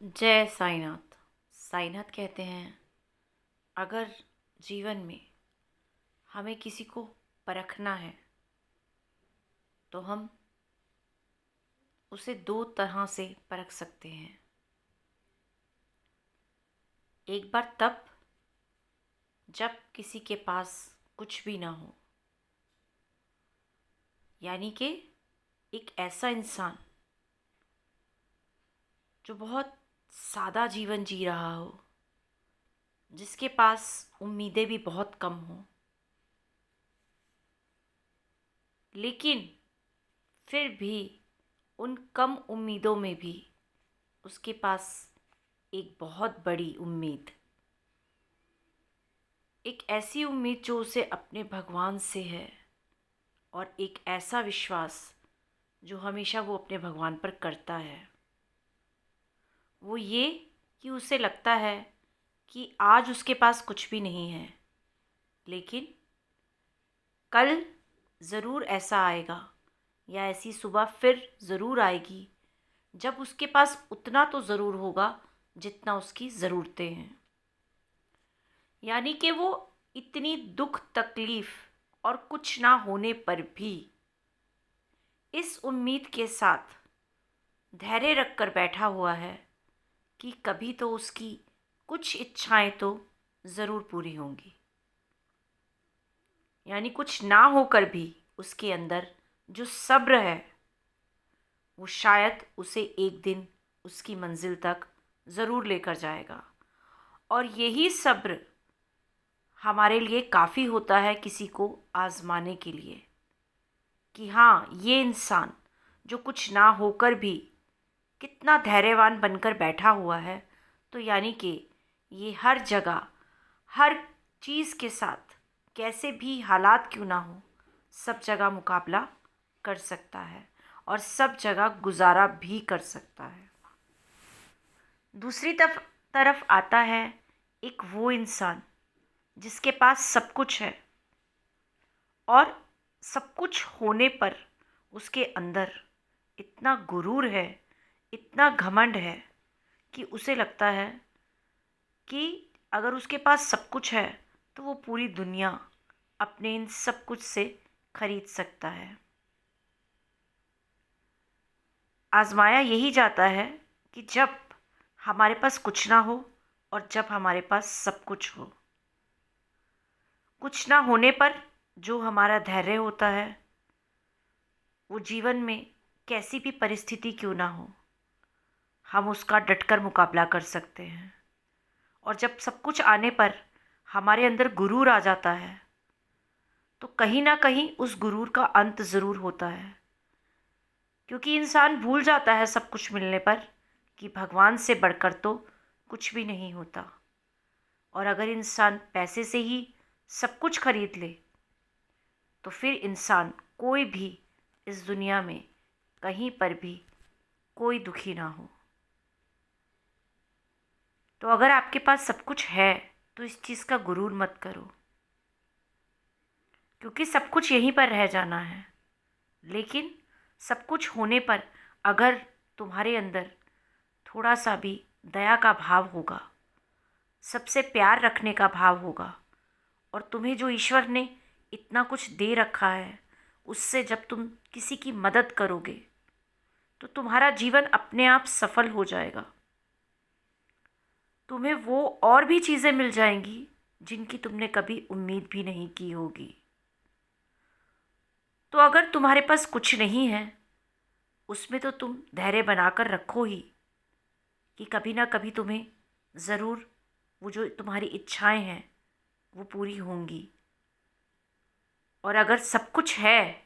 जय साईनाथ। साईनाथ कहते हैं, अगर जीवन में हमें किसी को परखना है तो हम उसे दो तरह से परख सकते हैं। एक बार तब जब किसी के पास कुछ भी ना हो, यानी कि एक ऐसा इंसान जो बहुत सादा जीवन जी रहा हो, जिसके पास उम्मीदें भी बहुत कम हों, लेकिन फिर भी उन कम उम्मीदों में भी उसके पास एक बहुत बड़ी उम्मीद, एक ऐसी उम्मीद जो उसे अपने भगवान से है, और एक ऐसा विश्वास जो हमेशा वो अपने भगवान पर करता है। वो ये कि उसे लगता है कि आज उसके पास कुछ भी नहीं है, लेकिन कल ज़रूर ऐसा आएगा, या ऐसी सुबह फिर ज़रूर आएगी जब उसके पास उतना तो ज़रूर होगा जितना उसकी ज़रूरतें हैं। यानी कि वो इतनी दुख तकलीफ़ और कुछ ना होने पर भी इस उम्मीद के साथ धैर्य रख कर बैठा हुआ है कि कभी तो उसकी कुछ इच्छाएं तो ज़रूर पूरी होंगी। यानी कुछ ना होकर भी उसके अंदर जो सब्र है, वो शायद उसे एक दिन उसकी मंजिल तक ज़रूर लेकर जाएगा। और यही सब्र हमारे लिए काफ़ी होता है किसी को आज़माने के लिए, कि हाँ, ये इंसान जो कुछ ना होकर भी कितना धैर्यवान बनकर बैठा हुआ है, तो यानी कि ये हर जगह हर चीज़ के साथ कैसे भी हालात क्यों ना हो, सब जगह मुकाबला कर सकता है और सब जगह गुजारा भी कर सकता है। दूसरी तरफ आता है एक वो इंसान जिसके पास सब कुछ है, और सब कुछ होने पर उसके अंदर इतना गुरूर है, इतना घमंड है कि उसे लगता है कि अगर उसके पास सब कुछ है तो वो पूरी दुनिया अपने इन सब कुछ से खरीद सकता है। आजमाया यही जाता है कि जब हमारे पास कुछ ना हो और जब हमारे पास सब कुछ हो। कुछ ना होने पर जो हमारा धैर्य होता है, वो जीवन में कैसी भी परिस्थिति क्यों ना हो, हम उसका डटकर मुकाबला कर सकते हैं। और जब सब कुछ आने पर हमारे अंदर गुरूर आ जाता है, तो कहीं ना कहीं उस गुरूर का अंत ज़रूर होता है। क्योंकि इंसान भूल जाता है सब कुछ मिलने पर कि भगवान से बढ़कर तो कुछ भी नहीं होता। और अगर इंसान पैसे से ही सब कुछ खरीद ले, तो फिर इंसान कोई भी इस दुनिया में कहीं पर भी कोई दुखी ना हो। तो अगर आपके पास सब कुछ है तो इस चीज़ का गुरूर मत करो, क्योंकि सब कुछ यहीं पर रह जाना है। लेकिन सब कुछ होने पर अगर तुम्हारे अंदर थोड़ा सा भी दया का भाव होगा, सबसे प्यार रखने का भाव होगा, और तुम्हें जो ईश्वर ने इतना कुछ दे रखा है उससे जब तुम किसी की मदद करोगे, तो तुम्हारा जीवन अपने आप सफल हो जाएगा। तुम्हें वो और भी चीज़ें मिल जाएंगी जिनकी तुमने कभी उम्मीद भी नहीं की होगी। तो अगर तुम्हारे पास कुछ नहीं है, उसमें तो तुम धैर्य बनाकर रखो ही कि कभी ना कभी तुम्हें ज़रूर वो जो तुम्हारी इच्छाएं हैं वो पूरी होंगी। और अगर सब कुछ है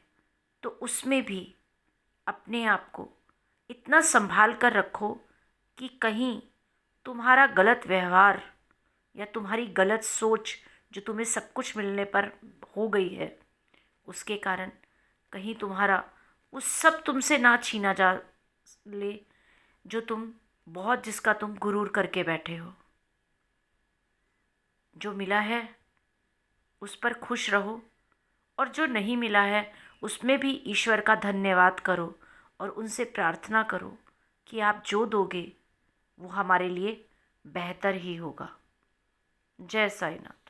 तो उसमें भी अपने आप को इतना संभाल कर रखो कि कहीं तुम्हारा गलत व्यवहार या तुम्हारी गलत सोच जो तुम्हें सब कुछ मिलने पर हो गई है, उसके कारण कहीं तुम्हारा वो सब तुमसे ना छीना जा ले, जो तुम बहुत जिसका तुम गुरूर करके बैठे हो। जो मिला है उस पर खुश रहो, और जो नहीं मिला है उसमें भी ईश्वर का धन्यवाद करो और उनसे प्रार्थना करो कि आप जो दोगे वो हमारे लिए बेहतर ही होगा। जय साईनाथ।